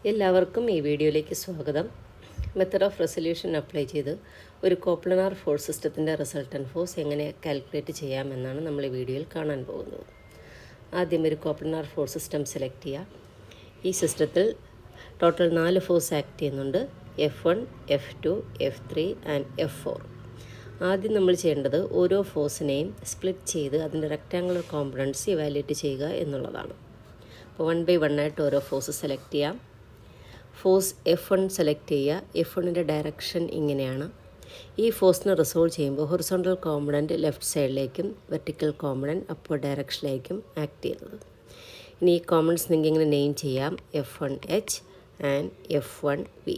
എല്ലാവർക്കും ഈ വീഡിയോയിലേക്ക് സ്വാഗതം. മെത്തഡ് ഓഫ് റെസൊല്യൂഷൻ അപ്ലൈ ചെയ്ത് ഒരു കോപ്ലനാർ ഫോഴ്സ് സിസ്റ്റത്തിൻ്റെ റിസൾട്ടൻറ്റ് ഫോഴ്സ് എങ്ങനെ കാൽക്കുലേറ്റ് ചെയ്യാമെന്നാണ് നമ്മൾ ഈ വീഡിയോയിൽ കാണാൻ പോകുന്നത്. ആദ്യം ഒരു കോപ്ലനാർ ഫോഴ്സ് സിസ്റ്റം സെലക്ട് ചെയ്യുക. ഈ സിസ്റ്റത്തിൽ ടോട്ടൽ 4 ഫോഴ്സ് ആക്ട് ചെയ്യുന്നുണ്ട്: F1, F2, F3 and F4. ആദ്യം നമ്മൾ ചെയ്യേണ്ടത് ഓരോ ഫോഴ്സിനെയും സ്പ്ലിറ്റ് ചെയ്ത് അതിൻ്റെ റെക്റ്റാങ്കുലർ കോമ്പണൻസ് ഇവാലുവേറ്റ് ചെയ്യുക എന്നുള്ളതാണ്. അപ്പോൾ 1 by 1 ആയിട്ട് ഓരോ ഫോഴ്സ് സെലക്ട് ചെയ്യാം. ഫോഴ്സ് F1 സെലക്ട് ചെയ്യുക. F1ൻ്റെ ഡയറക്ഷൻ ഇങ്ങനെയാണ്. ഈ ഫോഴ്സിനെ റിസോൾവ് ചെയ്യുമ്പോൾ ഹൊറിസോണ്ടൽ കോമ്പണൻറ്റ് ലെഫ്റ്റ് സൈഡിലേക്കും വെർട്ടിക്കൽ കോമ്പണൻറ്റ് അപ്വേർഡ് ഡയറക്ഷനിലേക്കും ആക്ട് ചെയ്യുന്നത്. ഇനി ഈ കോമ്പണൻസ് നിങ്ങൾക്ക് ഇങ്ങനെ നെയിം ചെയ്യാം: F1H ആൻഡ് F1V.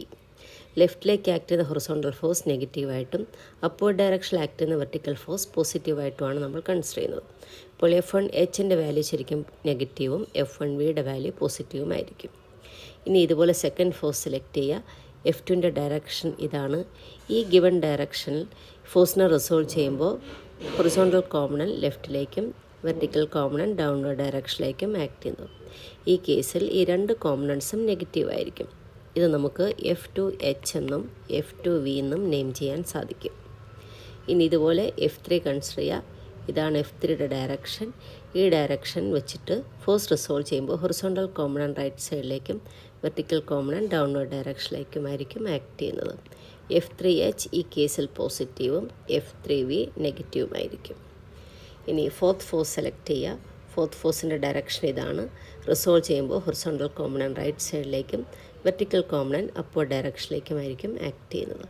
ലെഫ്റ്റിലേക്ക് ആക്ട് ചെയ്യുന്ന ഹൊറിസോണ്ടൽ ഫോഴ്സ് നെഗറ്റീവായിട്ടും അപ്വേർഡ് ഡയറക്ഷനിൽ ആക്ട് ചെയ്യുന്ന വെർട്ടിക്കൽ ഫോഴ്സ് പോസിറ്റീവായിട്ടുമാണ് നമ്മൾ കൺസിഡർ ചെയ്യുന്നത്. ഇപ്പോൾ F1Hൻ്റെ വാല്യൂ ശരിക്കും നെഗറ്റീവും F1Vയുടെ വാല്യൂ പോസിറ്റീവും ആയിരിക്കും. ഇനി ഇതുപോലെ സെക്കൻഡ് ഫോഴ്സ് സെലക്ട് ചെയ്യുക. F2ൻ്റെ ഡയറക്ഷൻ ഇതാണ്. ഈ ഗിവൺ ഡയറക്ഷനിൽ ഫോഴ്സിനെ റിസോൾവ് ചെയ്യുമ്പോൾ ഹൊറിസോണ്ടൽ കോമ്പണൻറ്റ് ലെഫ്റ്റിലേക്കും വെർട്ടിക്കൽ കോമ്പണൻറ്റ് ഡൗൺവേർഡ് ഡയറക്ഷനിലേക്കും ആക്ട് ചെയ്യുന്നു. ഈ കേസിൽ ഈ രണ്ട് കോമ്പണൻസും നെഗറ്റീവായിരിക്കും. ഇത് നമുക്ക് F2H എന്നും F2V എന്നും നെയിം ചെയ്യാൻ സാധിക്കും. ഇനി ഇതുപോലെ F3 കൺസിഡർ ചെയ്യുക. ഇതാണ് F3യുടെ ഡയറക്ഷൻ. ഈ ഡയറക്ഷൻ വെച്ചിട്ട് ഫോഴ്സ് റിസോൾവ് ചെയ്യുമ്പോൾ ഹൊറിസോണ്ടൽ കോമ്പണൻറ്റ് റൈറ്റ് സൈഡിലേക്കും വെർട്ടിക്കൽ കോമ്പണൻറ്റ് ഡൗൺവേർഡ് ഡയറക്ഷനിലേക്കുമായിരിക്കും ആക്ട് ചെയ്യുന്നത്. F3H ഈ കേസിൽ പോസിറ്റീവും F3V നെഗറ്റീവുമായിരിക്കും. ഇനി ഫോർത്ത് ഫോഴ്സ് സെലക്ട് ചെയ്യുക. ഫോർത്ത് ഫോഴ്സിൻ്റെ ഡയറക്ഷൻ ഇതാണ്. റിസോൾവ് ചെയ്യുമ്പോൾ ഹൊറിസോണ്ടൽ കോമ്പണൻറ്റ് റൈറ്റ് സൈഡിലേക്കും വെർട്ടിക്കൽ കോമ്പണൻറ്റ് അപ്വേർഡ് ഡയറക്ഷനിലേക്കുമായിരിക്കും ആക്ട് ചെയ്യുന്നത്.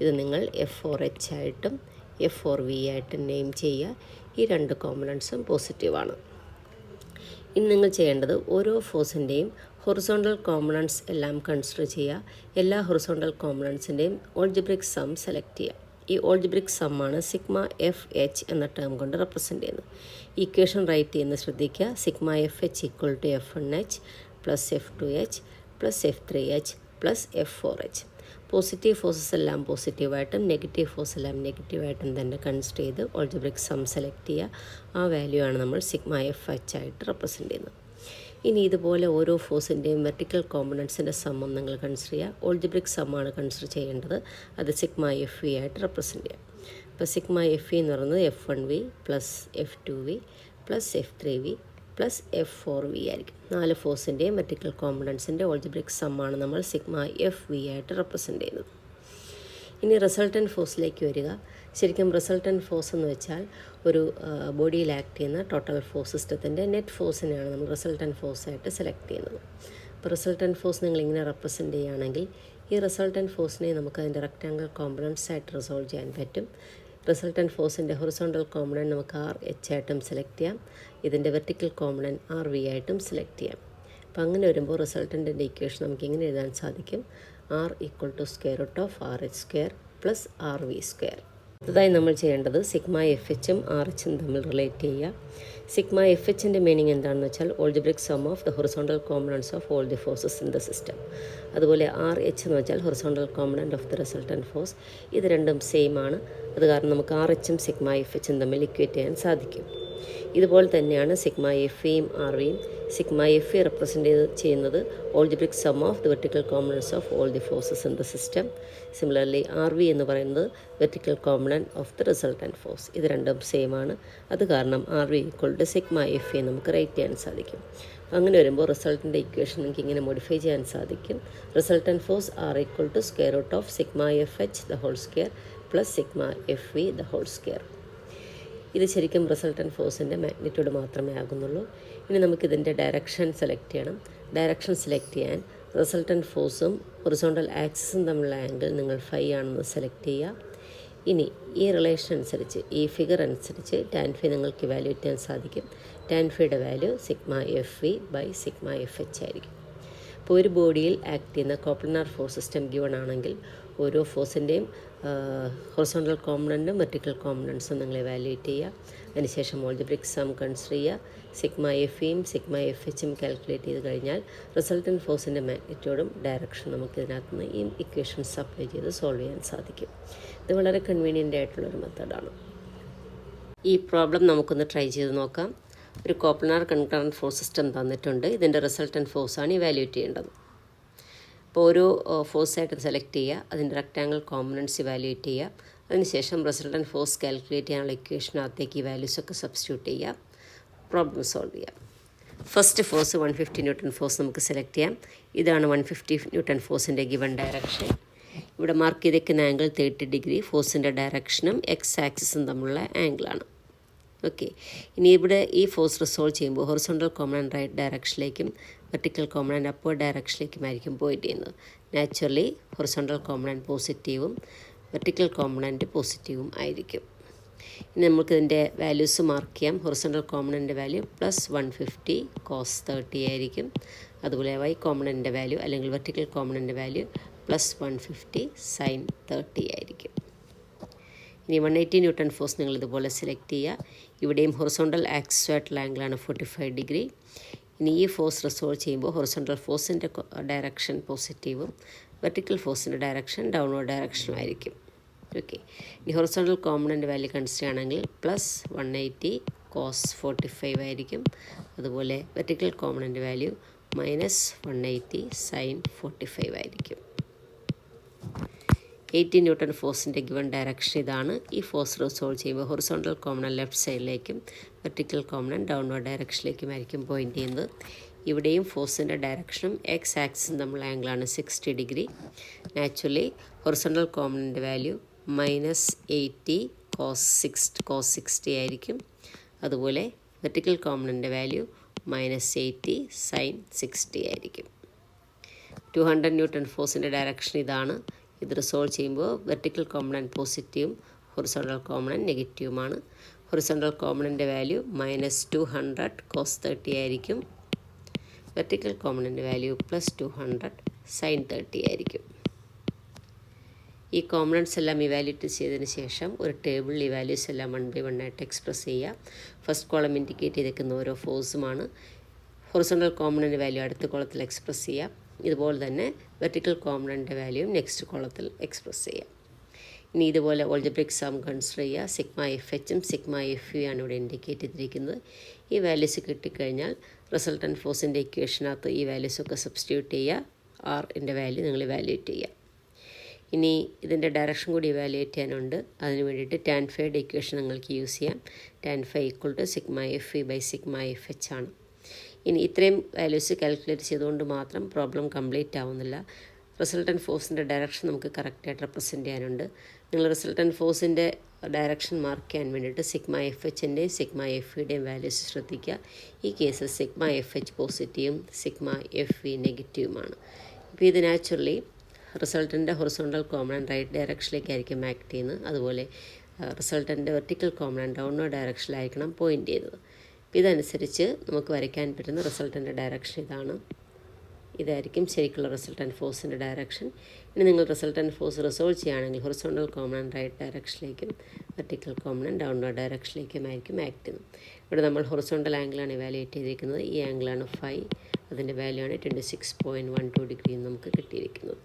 ഇത് നിങ്ങൾ F4H ആയിട്ടും F4V ആയിട്ടും നെയിം ചെയ്യുക. ഈ രണ്ട് കോമ്പണൻസും പോസിറ്റീവാണ്. ഇനി നിങ്ങൾ ചെയ്യേണ്ടത് ഓരോ ഫോഴ്സിൻ്റെയും ഹൊറിസോണ്ടൽ കോമ്പണൻസ് എല്ലാം കൺസിഡർ ചെയ്യുക. എല്ലാ ഹൊറിസോണ്ടൽ കോമ്പണൻസിൻ്റെയും ഓൾജിബ്രിക് സം സെലക്ട് ചെയ്യുക. ഈ ഓൾജിബ്രിക് സമ്മാണ് σFH എന്ന ടേം കൊണ്ട് റെപ്രസെൻ്റ് ചെയ്യുന്നത്. ഇക്വേഷൻ റൈറ്റ് ചെയ്യുന്നത് ശ്രദ്ധിക്കുക. σFH = F1H plus F2H plus F3H plus F4H. Positive forces എല്ലാം പോസിറ്റീവായിട്ടും നെഗറ്റീവ് ഫോഴ്സ് എല്ലാം നെഗറ്റീവായിട്ടും തന്നെ കൺസിഡർ ചെയ്ത് ഓൾജിബ്രിക് സം സെലക്ട് ചെയ്യുക. ആ വാല്യൂ ആണ് നമ്മൾ σFH ആയിട്ട് റെപ്രസെൻ്റ് ചെയ്യുന്നത്. ഇനി ഇതുപോലെ ഓരോ ഫോഴ്സിൻ്റെയും വെർട്ടിക്കൽ കോമ്പണൻസിൻ്റെ സമ്മും നിങ്ങൾ കൺസിഡർ ചെയ്യുക. ഓൾജിബ്രിക് സമ്മാണ് കൺസിഡർ ചെയ്യേണ്ടത്. അത് σFV ആയിട്ട് റെപ്രസെൻ്റ് ചെയ്യുക. ഇപ്പോൾ σFV എന്ന് പറയുന്നത് F1V plus F2V plus F3V plus F4V ആയിരിക്കും. 4 ഫോഴ്സിൻ്റെയും വെർട്ടിക്കൽ കോമ്പണൻസിൻ്റെ ഓൾജിബ്രിക് സമ്മാണ് നമ്മൾ σFV ആയിട്ട് റെപ്രസെൻ്റ് ചെയ്യുന്നത്. ഇനി റിസൾട്ടൻറ്റ് ഫോഴ്സിലേക്ക് വരിക. ശരിക്കും റിസൾട്ടൻറ്റ് ഫോഴ്സ് എന്ന് വെച്ചാൽ ഒരു ബോഡിയിൽ ആക്ട് ചെയ്യുന്ന ടോട്ടൽ ഫോഴ്സ് സിസ്റ്റത്തിൻ്റെ നെറ്റ് ഫോഴ്സിനെയാണ് നമ്മൾ റിസൾട്ടൻറ്റ് ഫോഴ്സായിട്ട് സെലക്ട് ചെയ്യുന്നത്. അപ്പോൾ റിസൾട്ടൻറ്റ് ഫോഴ്സ് നിങ്ങളിങ്ങനെ റെപ്രസെൻ്റ് ചെയ്യുകയാണെങ്കിൽ ഈ റിസൾട്ടൻറ്റ് ഫോഴ്സിനെ നമുക്ക് അതിൻ്റെ റെക്റ്റാങ്കിൾ കോമ്പണൻസ് ആയിട്ട് റിസോൾവ് ചെയ്യാൻ പറ്റും. റിസൾട്ടൻറ്റ് ഫോഴ്സിൻ്റെ ഹൊറിസോണ്ടൽ കോമ്പണൻറ്റ് നമുക്ക് RH ആയിട്ടും സെലക്ട് ചെയ്യാം. ഇതിൻ്റെ വെർട്ടിക്കൽ കോമ്പണൻറ്റ് RV ആയിട്ടും സെലക്ട് ചെയ്യാം. അപ്പോൾ അങ്ങനെ വരുമ്പോൾ റിസൾട്ടൻറ്റിൻ്റെ ഇക്വേഷൻ നമുക്ക് ഇങ്ങനെ എഴുതാൻ സാധിക്കും: R = √RH² പ്ലസ് RV². അടുത്തതായി നമ്മൾ ചെയ്യേണ്ടത് σFHും RHും തമ്മിൽ റിലേറ്റ് ചെയ്യുക. σFHൻ്റെ മീനിങ് എന്താണെന്ന് വെച്ചാൽ algebraic sum of the horizontal components of all the forces in the system. അതുപോലെ RH എന്ന് വെച്ചാൽ horizontal component of the resultant force. ഇത് രണ്ടും സെയിം ആണ്. അത് കാരണം നമുക്ക് RHും σFHും തമ്മിൽ ഇക്വേറ്റ് ചെയ്യാൻ സാധിക്കും. ഇതുപോലെ തന്നെയാണ് σFVയും RVയും. σFV റെപ്രസെൻ്റ് ചെയ്യുന്നത് algebraic sum of the vertical components of all the forces in the system. Similarly RV എന്ന് പറയുന്നത് vertical component of the resultant force. ഇത് രണ്ടും സെയിം ആണ്. അത് കാരണം RV = σFV നമുക്ക് റൈറ്റ് ചെയ്യാൻ സാധിക്കും. അങ്ങനെ വരുമ്പോൾ റിസൾട്ടിൻ്റെ ഇക്വേഷൻ നമുക്ക് ഇങ്ങനെ മോഡിഫൈ ചെയ്യാൻ സാധിക്കും: resultant force R = √σFH² plus σFV². ഇത് ശരിക്കും റിസൾട്ടൻറ്റ് ഫോഴ്സിൻ്റെ മാഗ്നിറ്റ്യൂഡ് മാത്രമേ ആകുന്നുള്ളൂ. ഇനി നമുക്കിതിൻ്റെ ഡയറക്ഷൻ സെലക്ട് ചെയ്യണം. ഡയറക്ഷൻ സെലക്ട് ചെയ്യാൻ റിസൾട്ടൻറ്റ് ഫോഴ്സും ഹൊറിസോണ്ടൽ ആക്സിസും തമ്മിലുള്ള ആംഗിൾ നിങ്ങൾ φ ആണെന്ന് സെലക്ട് ചെയ്യുക. ഇനി ഈ റിലേഷൻ അനുസരിച്ച്, ഈ ഫിഗർ അനുസരിച്ച് tan φ നിങ്ങൾക്ക് ഇവാലുവേറ്റ് ചെയ്യാൻ സാധിക്കും. tan φയുടെ വാല്യൂ σFV/σFH ആയിരിക്കും. ഇപ്പോൾ ഒരു ബോഡിയിൽ ആക്ട് ചെയ്യുന്ന കോപ്ലനാർ ഫോഴ്സ് സിസ്റ്റം ഗിവൺ ആണെങ്കിൽ ഓരോ ഫോഴ്സിൻ്റെയും ഹൊറിസോണ്ടൽ കോമ്പണൻറ്റും വെർട്ടിക്കൽ കോമ്പണൻസും നിങ്ങൾ ഇവാലുവേറ്റ് ചെയ്യുക. അതിനുശേഷം ഓൾജിബ്രിക് സം കൺസിഡർ ചെയ്യുക. σFVയും σFHും കാൽക്കുലേറ്റ് ചെയ്ത് കഴിഞ്ഞാൽ റിസൾട്ടൻറ്റ് ഫോഴ്സിൻ്റെ മാഗ്നിറ്റ്യൂഡും ഡയറക്ഷൻ നമുക്ക് ഇതിനകത്ത് നിന്ന് ഈ ഇക്വേഷൻസ് അപ്ലൈ ചെയ്ത് സോൾവ് ചെയ്യാൻ സാധിക്കും. ഇത് വളരെ കൺവീനിയൻ്റ് ആയിട്ടുള്ളൊരു മെത്തേഡാണ്. ഈ പ്രോബ്ലം നമുക്കൊന്ന് ട്രൈ ചെയ്ത് നോക്കാം. ഒരു കോപ്ലനാർ കൺകറൻറ്റ് ഫോഴ്സ് സിസ്റ്റം തന്നിട്ടുണ്ട്. ഇതിൻ്റെ റിസൾട്ടൻറ്റ് ഫോഴ്സാണ് ഇവാലുവേറ്റ് ചെയ്യേണ്ടത്. അപ്പോൾ ഓരോ ഫോഴ്സായിട്ട് സെലക്ട് ചെയ്യുക, അതിൻ്റെ റെക്റ്റാങ്കിൾ കോമ്പണൻസ് ഇവാലുവേറ്റ് ചെയ്യുക, അതിനുശേഷം റിസൾട്ടൻറ്റ് ഫോഴ്സ് കാൽക്കുലേറ്റ് ചെയ്യാനുള്ള ഇക്വേഷനകത്തേക്ക് ഈ വാല്യൂസൊക്കെ സബ്സ്റ്റിറ്റ്യൂട്ട് ചെയ്യുക, പ്രോബ്ലം സോൾവ് ചെയ്യാം. ഫസ്റ്റ് ഫോഴ്സ് 150 ന്യൂട്ടൺ ഫോഴ്സ് നമുക്ക് സെലക്ട് ചെയ്യാം. ഇതാണ് 150 ന്യൂട്ടൺ ഫോഴ്സിൻ്റെ ഗിവൺ ഡയറക്ഷൻ. ഇവിടെ മാർക്ക് ചെയ്തേക്കുന്ന ആംഗിൾ 30 ഡിഗ്രി, ഫോഴ്സിൻ്റെ ഡയറക്ഷനും എക്സ് ആക്സിസും തമ്മിലുള്ള ആംഗിളാണ്. ഓക്കെ, ഇനി ഇവിടെ ഈ ഫോഴ്സ് റിസോൾവ് ചെയ്യുമ്പോൾ ഹൊറിസോണ്ടൽ കോമ്പണൻറ്റ് റൈറ്റ് ഡയറക്ഷനിലേക്കും വെർട്ടിക്കൽ കോമ്പണൻറ്റ് അപ്വേർഡ് ഡയറക്ഷനിലേക്കുമായിരിക്കും പോയിൻ്റ് ചെയ്യുന്നത്. നാച്ചുറലി ഹൊറിസോണ്ടൽ കോമ്പണൻറ്റ് പോസിറ്റീവും വെർട്ടിക്കൽ കോമ്പണൻറ്റ് പോസിറ്റീവും ആയിരിക്കും. ഇനി നമുക്കിതിൻ്റെ വാല്യൂസ് മാർക്ക് ചെയ്യാം. ഹൊറിസോണ്ടൽ കോമ്പണൻറ്റിൻ്റെ വാല്യൂ +150 cos 30 ആയിരിക്കും. അതുപോലെ y കോമ്പണൻറ്റിൻ്റെ വാല്യൂ അല്ലെങ്കിൽ വെർട്ടിക്കൽ കോമ്പണൻറ്റിൻ്റെ വാല്യൂ +150 sin 30 ആയിരിക്കും. ഇനി 180 ന്യൂട്ടൺ ഫോഴ്സ് നിങ്ങൾ ഇതുപോലെ സെലക്ട് ചെയ്യുക. ഇവിടെയും ഹൊറിസോണ്ടൽ ആക്സുമായിട്ടുള്ള ആംഗിളാണ് 45 ഡിഗ്രി. ഇനി ഈ ഫോഴ്സ് റിസോൾവ് ചെയ്യുമ്പോൾ ഹൊറിസോണ്ടൽ ഫോഴ്സിൻ്റെ ഡയറക്ഷൻ പോസിറ്റീവും വെർട്ടിക്കൽ ഫോഴ്സിൻ്റെ ഡയറക്ഷൻ ഡൗൺവേർഡ് ഡയറക്ഷനും ആയിരിക്കും. ഓക്കെ, ഇനി ഹൊറിസോണ്ടൽ കോമ്പണൻറ്റ് വാല്യൂ കൺസിഡർ ആണെങ്കിൽ +180 cos 45 ആയിരിക്കും. അതുപോലെ വെർട്ടിക്കൽ കോമ്പണൻറ്റ് വാല്യൂ -180 sin 45 ആയിരിക്കും. 80 ന്യൂട്ടൺ ഫോഴ്സിൻ്റെ ഗിവൺ ഡയറക്ഷൻ ഇതാണ്. ഈ ഫോഴ്സ് റിസോൾവ് ചെയ്യുമ്പോൾ ഹൊറിസോണ്ടൽ കോമ്പണൻറ്റ് ലെഫ്റ്റ് സൈഡിലേക്കും വെർട്ടിക്കൽ കോമ്പണൻറ്റ് ഡൗൺവേർഡ് ഡയറക്ഷനിലേക്കുമായിരിക്കും പോയിൻ്റ് ചെയ്യുന്നത്. ഇവിടെയും ഫോഴ്സിൻ്റെ ഡയറക്ഷനും എക്സ് ആക്സിസും തമ്മിലുള്ള ആംഗിളാണ് 60 degree. Naturally horizontal component value -80 cos 60 ആയിരിക്കും. അതുപോലെ വെർട്ടിക്കൽ കോമ്പണൻറ്റ് വാല്യൂ -80 sin 60 ആയിരിക്കും. 200 ന്യൂട്ടൺ ഫോഴ്സിൻ്റെ ഡയറക്ഷൻ ഇതാണ്. ഇത് റിസോൾവ് ചെയ്യുമ്പോൾ വെർട്ടിക്കൽ കോമ്പണൻറ്റ് പോസിറ്റീവും ഹൊറിസോണ്ടൽ കോമ്പണൻറ്റ് നെഗറ്റീവുമാണ്. ഹൊറിസോണ്ടൽ കോമ്പണൻറ്റ് വാല്യൂ -200 cos 30 ആയിരിക്കും. വെർട്ടിക്കൽ കോമ്പണൻറ്റ് വാല്യൂ +200 sin 30 ആയിരിക്കും. ഈ കോമ്പണൻറ്റ്സ് എല്ലാം ഇവാലുവേറ്റ് ചെയ്തതിന് ശേഷം ഒരു ടേബിളിൽ ഈ വാല്യൂസ് എല്ലാം 1 by 1 ആയിട്ട് എക്സ്പ്രസ് ചെയ്യുക. ഫസ്റ്റ് കോളം ഇൻഡിക്കേറ്റ് ചെയ്തേക്കുന്ന ഓരോ ഫോഴ്സുമാണ്. ഹൊറിസോണ്ടൽ കോമ്പണൻറ്റ് വാല്യൂ അടുത്ത കോളത്തിൽ എക്സ്പ്രസ് ചെയ്യുക. ഇതുപോലെ തന്നെ വെർട്ടിക്കൽ കോമ്പണൻറ്റ് വാല്യൂയും നെക്സ്റ്റ് കോളത്തിൽ എക്സ്പ്രസ് ചെയ്യുക. ഇനി ഇതുപോലെ ഓൾജിബ്രിക് സം കൺസിഡർ ചെയ്യുക. σFHും σFU ആണ് ഇവിടെ ഇൻഡിക്കേറ്റ് ചെയ്തിരിക്കുന്നത്. ഈ വാല്യൂസ് കിട്ടിക്കഴിഞ്ഞാൽ റിസൾട്ടൻറ്റ് ഫോഴ്സിൻ്റെ ഇക്വേഷനകത്ത് ഈ വാല്യൂസൊക്കെ സബ്സ്റ്റിറ്റ്യൂട്ട് ചെയ്യുക. ആറിൻ്റെ വാല്യൂ നിങ്ങൾ ഇവാലുവേറ്റ് ചെയ്യുക. ഇനി ഇതിൻ്റെ ഡയറക്ഷൻ കൂടി ഇവാലുവേറ്റ് ചെയ്യാനുണ്ട്. അതിന് വേണ്ടിയിട്ട് tan phi ഇക്വേഷൻ നിങ്ങൾക്ക് യൂസ് ചെയ്യാം. tan phi = σFE/σFH ആണ്. ഇനി ഇത്രയും വാല്യൂസ് കാൽക്കുലേറ്റ് ചെയ്തുകൊണ്ട് മാത്രം പ്രോബ്ലം കംപ്ലീറ്റ് ആവുന്നില്ല. റിസൾട്ടൻറ്റ് ഫോഴ്സിൻ്റെ ഡയറക്ഷൻ നമുക്ക് കറക്റ്റായിട്ട് റെപ്രസെൻറ്റ് ചെയ്യാനുണ്ട്. നിങ്ങൾ റിസൾട്ടൻറ്റ് ഫോഴ്സിൻ്റെ ഡയറക്ഷൻ മാർക്ക് ചെയ്യാൻ വേണ്ടിയിട്ട് σFHൻ്റെയും σFEയുടെയും വാല്യൂസ് ശ്രദ്ധിക്കുക. ഈ കേസിൽ σFH പോസിറ്റീവും σFE നെഗറ്റീവുമാണ്. ഇപ്പോൾ ഇത് നാച്ചുറലി റിസൾട്ടൻ്റെ ഹൊറിസോണ്ടൽ കോമ്പണൻറ്റ് റൈറ്റ് ഡയറക്ഷനിലേക്കായിരിക്കും ആക്ട് ചെയ്യുന്നത്. അതുപോലെ റിസൾട്ടൻ്റെ വെർട്ടിക്കൽ കോമ്പണൻറ്റ് ഡൗൺവേർഡ് ഡയറക്ഷനിലായിരിക്കണം പോയിൻ്റ് ചെയ്യുന്നത്. ഇതനുസരിച്ച് നമുക്ക് വരയ്ക്കാൻ പറ്റുന്ന റിസൾട്ടൻ്റെ ഡയറക്ഷൻ ഇതാണ്. ഇതായിരിക്കും ശരിക്കുള്ള റിസൾട്ടൻറ്റ് ഫോഴ്സിൻ്റെ ഡയറക്ഷൻ. ഇനി നിങ്ങൾ റിസൾട്ടൻറ്റ് ഫോഴ്സ് റിസോൾവ് ചെയ്യുകയാണെങ്കിൽ ഹൊറിസോണ്ടൽ കോമ്പണൻറ്റ് റൈറ്റ് ഡയറക്ഷനിലേക്കും വെർട്ടിക്കൽ കോമ്പണൻറ്റ് ഡൗൺവേർഡ് ഡയറക്ഷനിലേക്കുമായിരിക്കും ആക്ട് ചെയ്യുന്നത്. ഇവിടെ നമ്മൾ ഹൊറിസോണ്ടൽ ആംഗിളാണ് ഇവാലുവേറ്റ് ചെയ്തിരിക്കുന്നത്. ഈ ആംഗിളാണ് φ. അതിൻ്റെ വാല്യൂ ആണ് 26.12 ഡിഗ്രി നമുക്ക് കിട്ടിയിരിക്കുന്നത്.